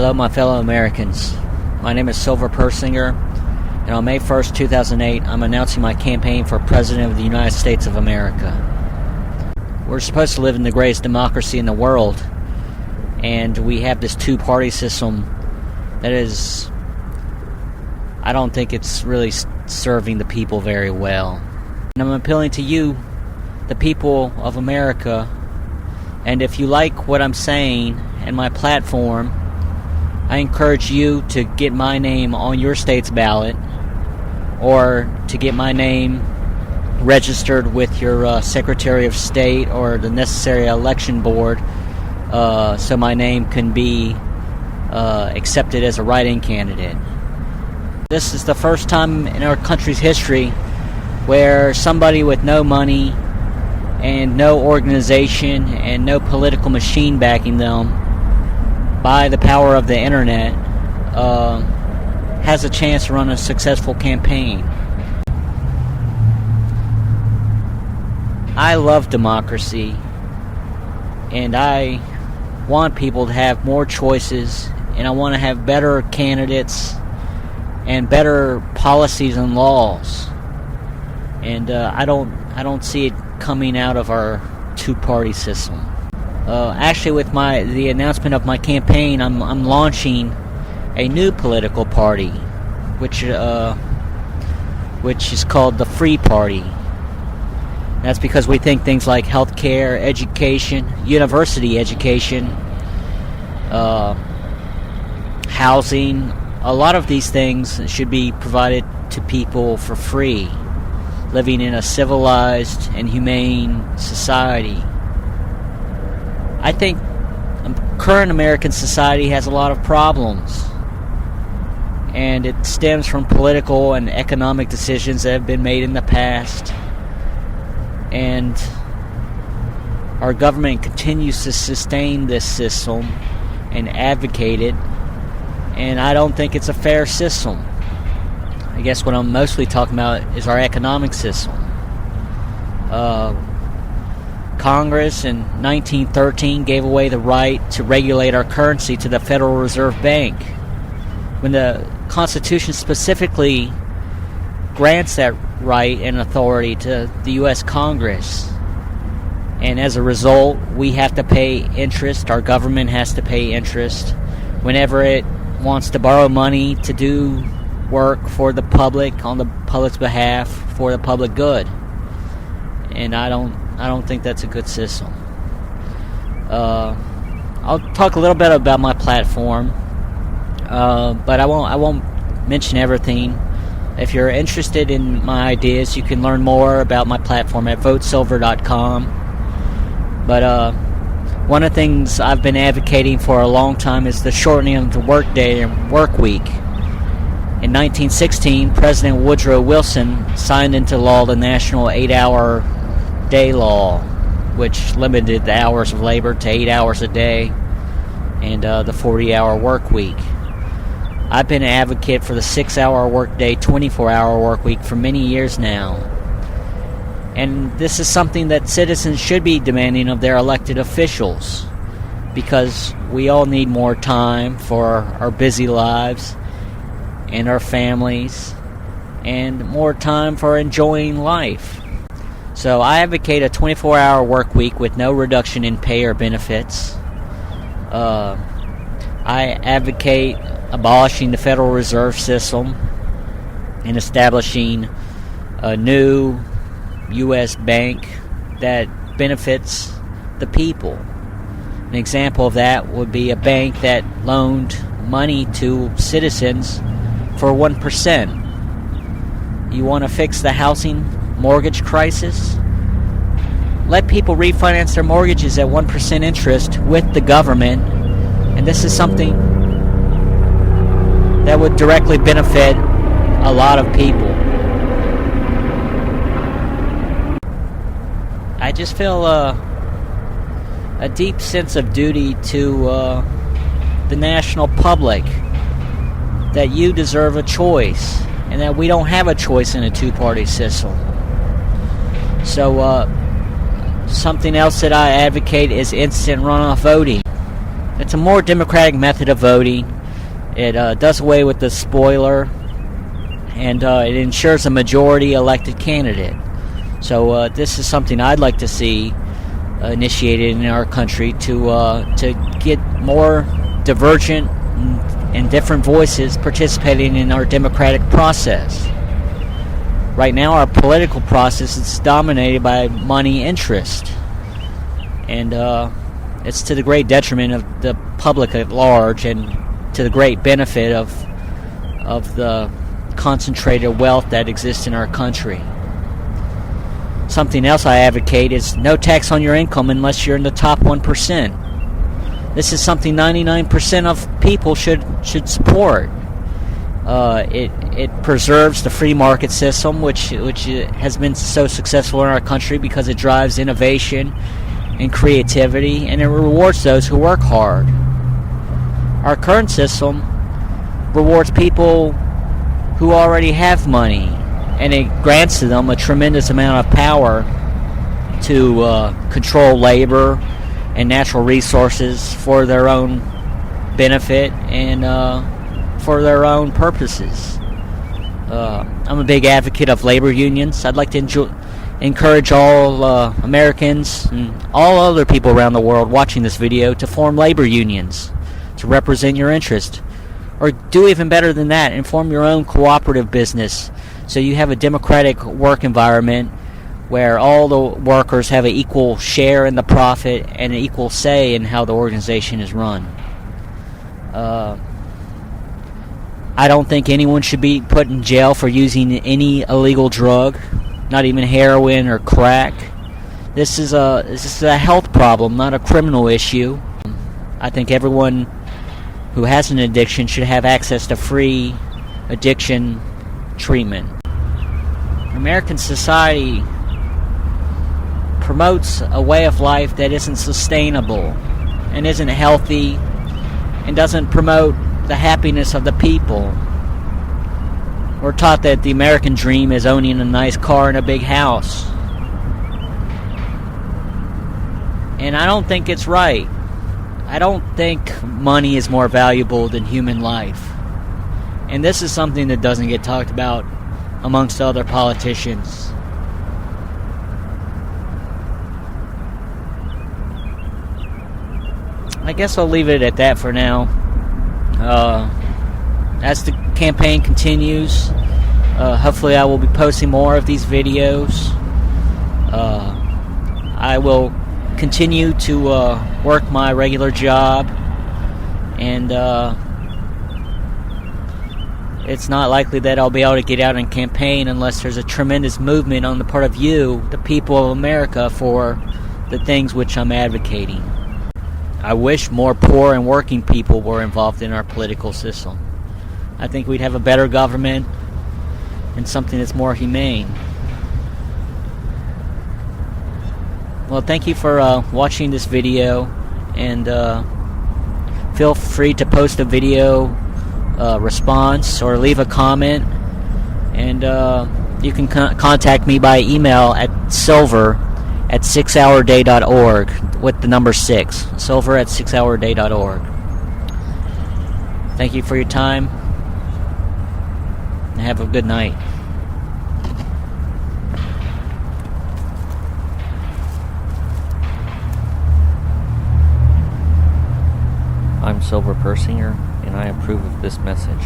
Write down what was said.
Hello, my fellow Americans. My name is Persinger, and on May 1st, 2008, I'm announcing my campaign for President of the United States of America. We're supposed to live in the greatest democracy in the world, and we have this two-party system that is, I don't think it's really serving the people very well. And I'm appealing to you, the people of America, and if you like what I'm saying and my platform, I encourage you to get my name on your state's ballot, or to get my name registered with your Secretary of State or the necessary election board, so my name can be accepted as a write-in candidate. This is the first time in our country's history where somebody with no money and no organization and no political machine backing them by the power of the internet has a chance to run a successful campaign. I love democracy, and I want people to have more choices, and I want to have better candidates and better policies and laws. And I don't see it coming out of our two-party system. Actually, with the announcement of my campaign, I'm launching a new political party, which is called the Free Party. That's because we think things like healthcare, education, university education, housing, a lot of these things should be provided to people for free, living in a civilized and humane society. I think current American society has a lot of problems, and it stems from political and economic decisions that have been made in the past, and our government continues to sustain this system and advocate it, and I don't think it's a fair system. I guess what I'm mostly talking about is our economic system. Congress in 1913 gave away the right to regulate our currency to the Federal Reserve Bank, when the Constitution specifically grants that right and authority to the U.S. Congress. And as a result, we have to pay interest, our government has to pay interest, whenever it wants to borrow money to do work for the public, on the public's behalf, for the public good. And I don't think that's a good system. I'll talk a little bit about my platform, but I won't mention everything. If you're interested in my ideas, you can learn more about my platform at votesilver.com. But one of the things I've been advocating for a long time is the shortening of the workday and work week. In 1916, President Woodrow Wilson signed into law the National 8-Hour Day Law, which limited the hours of labor to 8 hours a day and the 40-hour work week. I've been an advocate for the 6-hour workday, 24-hour work week for many years now. And this is something that citizens should be demanding of their elected officials, because we all need more time for our busy lives and our families, and more time for enjoying life. So I advocate a 24-hour work week with no reduction in pay or benefits. I advocate abolishing the Federal Reserve System and establishing a new U.S. bank that benefits the people. An example of that would be a bank that loaned money to citizens for 1%. You want to fix the housing mortgage crisis? Let people refinance their mortgages at 1% interest with the government, and this is something that would directly benefit a lot of people. I just feel a deep sense of duty to the national public, that you deserve a choice, and that we don't have a choice in a two-party system. So something else that I advocate is instant runoff voting. It's a more democratic method of voting. It does away with the spoiler, and it ensures a majority elected candidate. So this is something I'd like to see initiated in our country to get more divergent and different voices participating in our democratic process. Right now, our political process is dominated by money interest, and it's to the great detriment of the public at large, and to the great benefit of the concentrated wealth that exists in our country. Something else I advocate is no tax on your income unless you're in the top 1%. This is something 99% of people should support. It preserves the free market system, which has been so successful in our country because it drives innovation and creativity, and it rewards those who work hard. Our current system rewards people who already have money, and it grants to them a tremendous amount of power to control labor and natural resources for their own benefit and for their own purposes. I'm a big advocate of labor unions. I'd like to encourage all Americans and all other people around the world watching this video to form labor unions to represent your interest. Or do even better than that and form your own cooperative business so you have a democratic work environment where all the workers have an equal share in the profit and an equal say in how the organization is run. I don't think anyone should be put in jail for using any illegal drug, not even heroin or crack. This is a health problem, not a criminal issue. I think everyone who has an addiction should have access to free addiction treatment. American society promotes a way of life that isn't sustainable and isn't healthy and doesn't promote the happiness of the people. We're taught that the American dream is owning a nice car and a big house. And I don't think it's right. I don't think money is more valuable than human life. And this is something that doesn't get talked about amongst other politicians. I guess I'll leave it at that for now. As the campaign continues, hopefully I will be posting more of these videos. I will continue to work my regular job, and it's not likely that I'll be able to get out and campaign unless there's a tremendous movement on the part of you, the people of America, for the things which I'm advocating. I wish more poor and working people were involved in our political system. I think we'd have a better government and something that's more humane. Well, thank you for watching this video, and feel free to post a video response or leave a comment, and you can contact me by email at silver@6hourday.org with the number 6, silver@6hourday.org. Thank you for your time, and have a good night. I'm Silver Persinger, and I approve of this message.